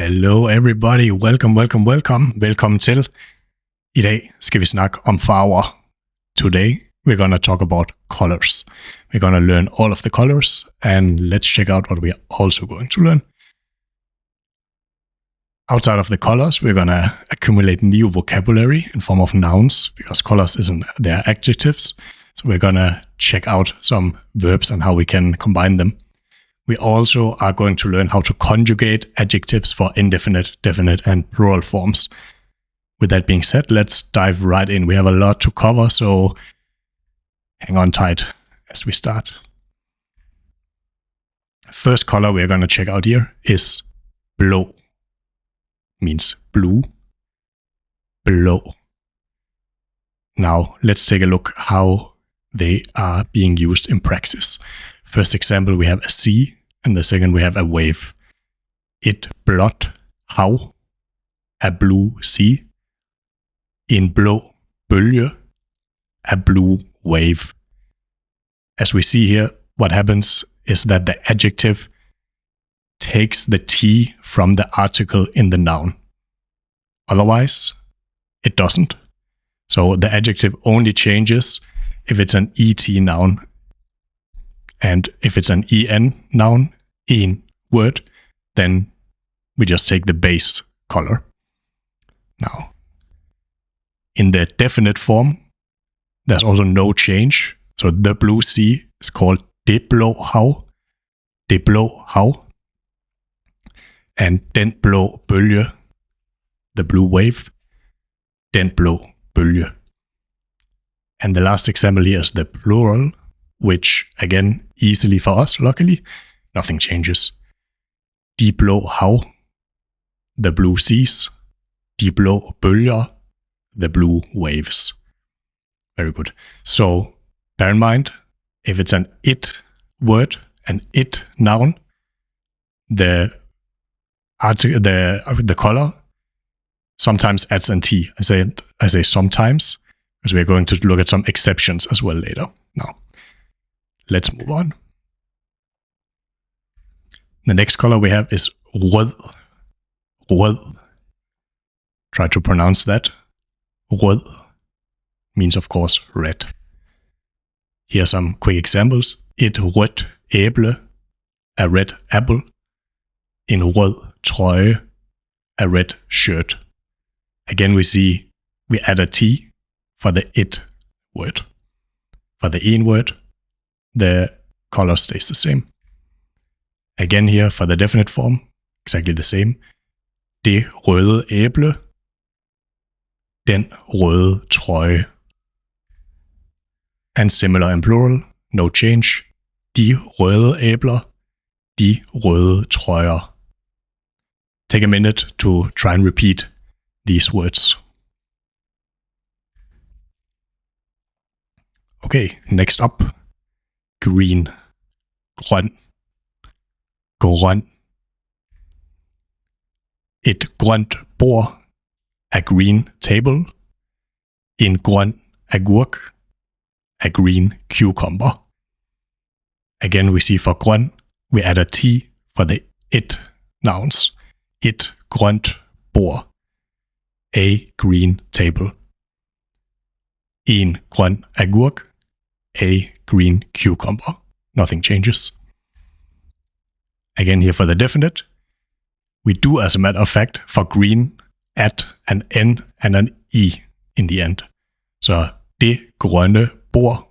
Hello everybody, velkommen til. I dag skal vi snakke om farver. Today we're gonna talk about colors. We're gonna learn all of the colors and let's check out what we are also going to learn. Outside of the colors, we're gonna accumulate new vocabulary in form of nouns because colors isn't their adjectives. So we're gonna check out some verbs and how we can combine them. We also are going to learn how to conjugate adjectives for indefinite, definite, and plural forms. With that being said, let's dive right in. We have a lot to cover, so hang on tight as we start. First color we're going to check out here is blå. Means blue, blå. Now, let's take a look how they are being used in praxis. First example, we have a sea, and the second we have a wave. Et blåt hav, a blue sea. En blå bølge, a blue wave. As we see here, what happens is that the adjective takes the T from the article in the noun. Otherwise, it doesn't. So the adjective only changes if it's an ET noun. And if it's an EN noun, en word, then we just take the base color. Now, in the definite form, there's also no change. So the blue sea is called det blå hav, det blå hav. And den blå bølge, the blue wave, den blå bølge. And the last example here is the plural, which, again, easily for us, luckily, nothing changes. De blå hav, the blue seas. De blå bølger, the blue waves. Very good. So, bear in mind, if it's an it word, an it noun, the color sometimes adds an T. I say sometimes, because we're going to look at some exceptions as well later. Now, let's move on. The next color we have is rød. Rød. Try to pronounce that. Rød means, of course, red. Here are some quick examples. Et rødt æble, a red apple. En rød trøje, a red shirt. Again, we see we add a T for the it word. For the en word, the color stays the same. Again here for the definite form, exactly the same. Det røde æble, den røde trøje. And similar in plural, no change. De røde æbler, de røde trøjer. Take a minute to try and repeat these words. Okay, next up, green, grøn, grøn. Et grønt bord, a green table. En grøn agurk, a green cucumber. Again, we see for grøn, we add a T for the it nouns. Et grønt bord, a green table. En grøn agurk, a green cucumber. Nothing changes. Again here for the definite, we do, as a matter of fact, for green, add an N and an E in the end. So, det grønne bord,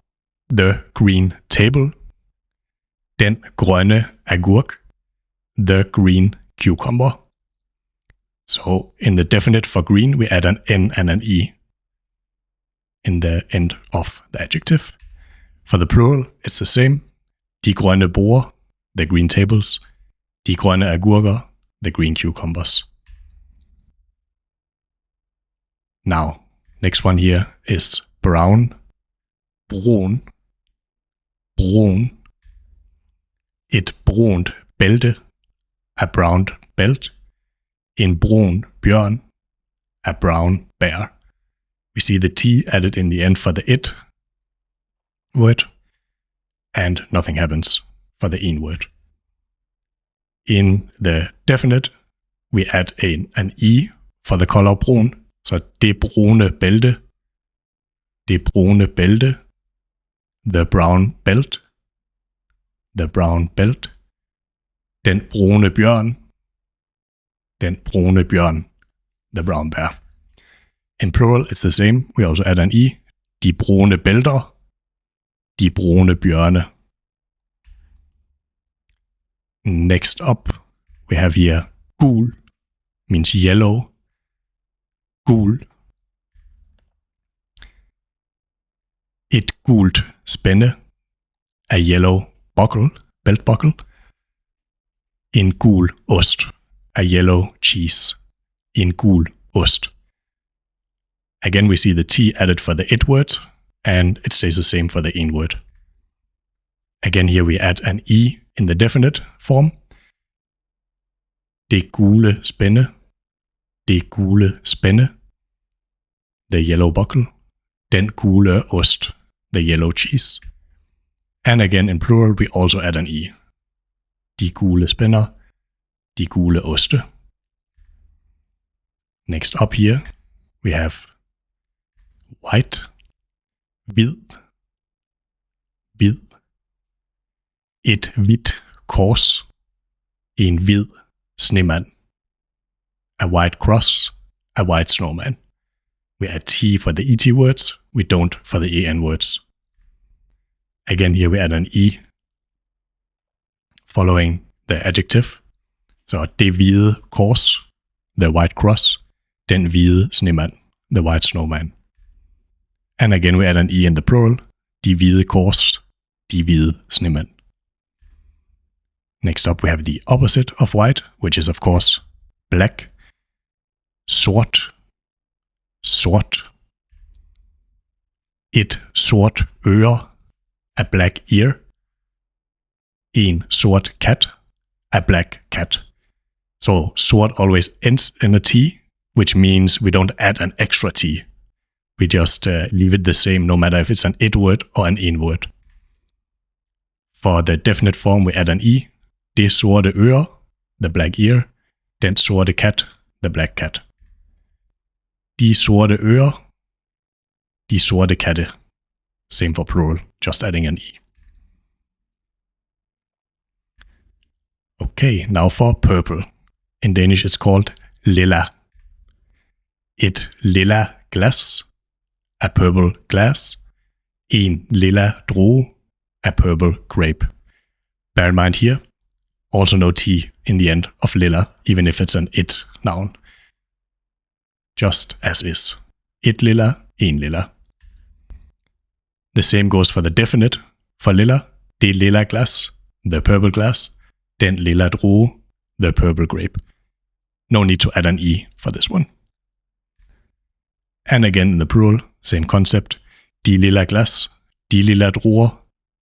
the green table. Den grønne agurk, the green cucumber. So, in the definite for green, we add an N and an E in the end of the adjective. For the plural, it's the same. De grønne borde, the green tables. De grønne agurker, the green cucumbers. Now, next one here is brown, brun, brun. Et brunt bælte, a brown belt. En brun bjørn, a brown bear. We see the T added in the end for the it word, and nothing happens for the en word. In the definite, we add an E for the color brun. Så det brune bælte. Det brune bælte. The brown belt. The brown belt. Den brune bjørn. Den brune bjørn. The brown bear. In plural, it's the same. We also add an E. De brune bælter. De brune bjørne. Next up, we have here gul, means yellow. Gul. Et gult spænde. A yellow buckle, belt buckle. En gul ost. A yellow cheese. En gul ost. Again, we see the T added for the it word, and it stays the same for the in word. Again, here we add an E in the definite form. Det gule spænde. Det gule spænde. The yellow buckle. Den gule ost. The yellow cheese. And again, in plural, we also add an E. De gule spænder. De gule oste. Next up here, we have white. Hvid. Hvid. Et hvidt kors. En hvid snemand. A white cross. A white snowman. We add T for the ET words. We don't for the EN words. Again, here we add an E following the adjective. Så det hvide kors. The white cross. Den hvide snemand. The white snowman. And again, we add an E in the plural. De hvide kors. De hvide snemand. Next up, we have the opposite of white, which is, of course, black. Sort. Sort. Et sort øre. A black ear. En sort kat. A black cat. So sort always ends in a T, which means we don't add an extra T. We just leave it the same no matter if it's an it word or an in word. For the definite form, we add an E. Det sorte øre. The black ear. Den sorte kat. The black cat. De sorte ører. De sorte katte. Same for plural, just adding an E. Okay, now for purple. In Danish it's called lilla. Et lilla glas. A purple glass. En lilla drue. A purple grape. Bear in mind here, also no T in the end of lilla, even if it's an it noun. Just as is. Et lilla, en lilla. The same goes for the definite. For lilla, det lilla glas, the purple glass. Den lilla drue, the purple grape. No need to add an E for this one. And again in the plural, same concept. De lilla glas, de lilla druer,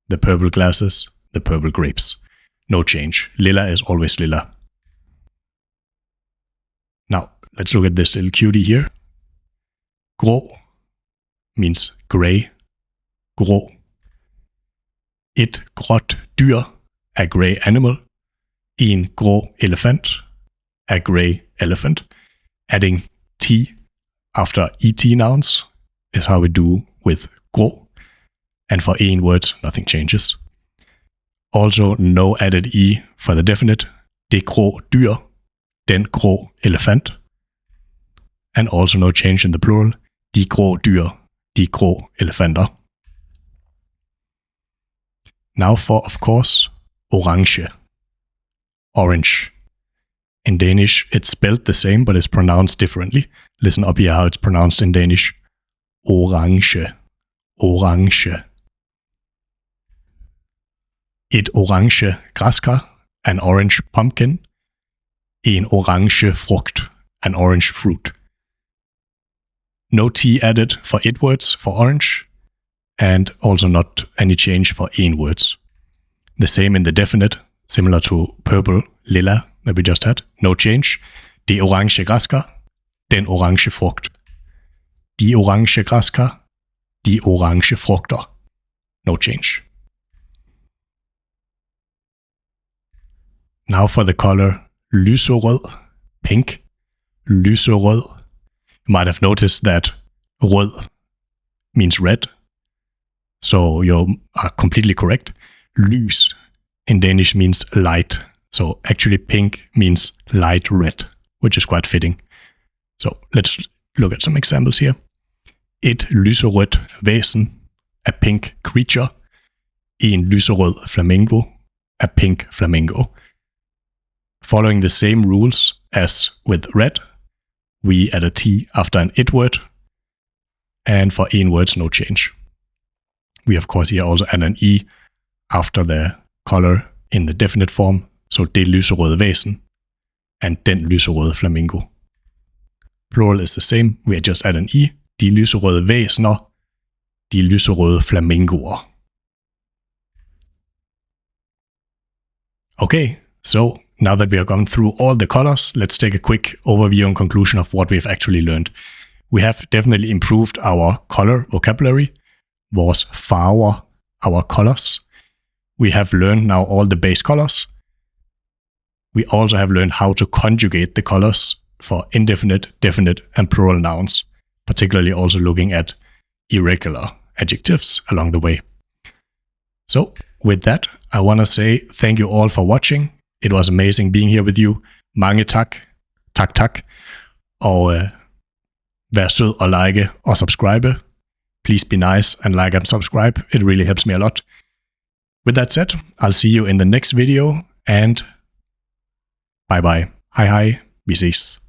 the purple glasses, the purple grapes. No change. Lilla is always lilla. Now, let's look at this little cutie here. Grå means gray. Grå. Et gråt dyr. A gray animal. En grå elefant. A gray elephant. Adding T after ET nouns is how we do with grå. And for en words, nothing changes. Also, no added E for the definite. Det grå dyr. Den grå elefant. And also no change in the plural. De grå dyr. De grå elefanter. Now for, of course, orange. Orange. In Danish, it's spelled the same, but it's pronounced differently. Listen up here how it's pronounced in Danish. Orange. Orange. Et orange græskar. An orange pumpkin. En orange frugt. An orange fruit. No T added for it words for orange. And also not any change for en words. The same in the definite, similar to purple, lilla that we just had. No change. Det orange græskar. Den orange frugt. De orange græskar. De orange frugter. No change. Now for the color lyserød, pink, lyserød. You might have noticed that rød means red, so you are completely correct. Lys in Danish means light, so actually pink means light red, which is quite fitting. So let's look at some examples here. Et lyserødt væsen, a pink creature. En lyserød flamingo, a pink flamingo. Following the same rules as with red, we add a T after an it word, and for en words, no change. We of course here also add an E after the color in the definite form, so det lyserøde væsen, and den lyserøde flamingo. Plural is the same, we just add an E, de lyserøde væsener, de lyserøde flamingoer. Okay, so now that we have gone through all the colors, let's take a quick overview and conclusion of what we've actually learned. We have definitely improved our color vocabulary, vores farver, our colors. We have learned now all the base colors. We also have learned how to conjugate the colors for indefinite, definite, and plural nouns, particularly also looking at irregular adjectives along the way. So, with that, I want to say thank you all for watching. It was amazing being here with you. Mange tak. Tak. Og vær sød og like og subscribe. Please be nice and like and subscribe. It really helps me a lot. With that said, I'll see you in the next video, and bye bye. Hej hej. Vi ses.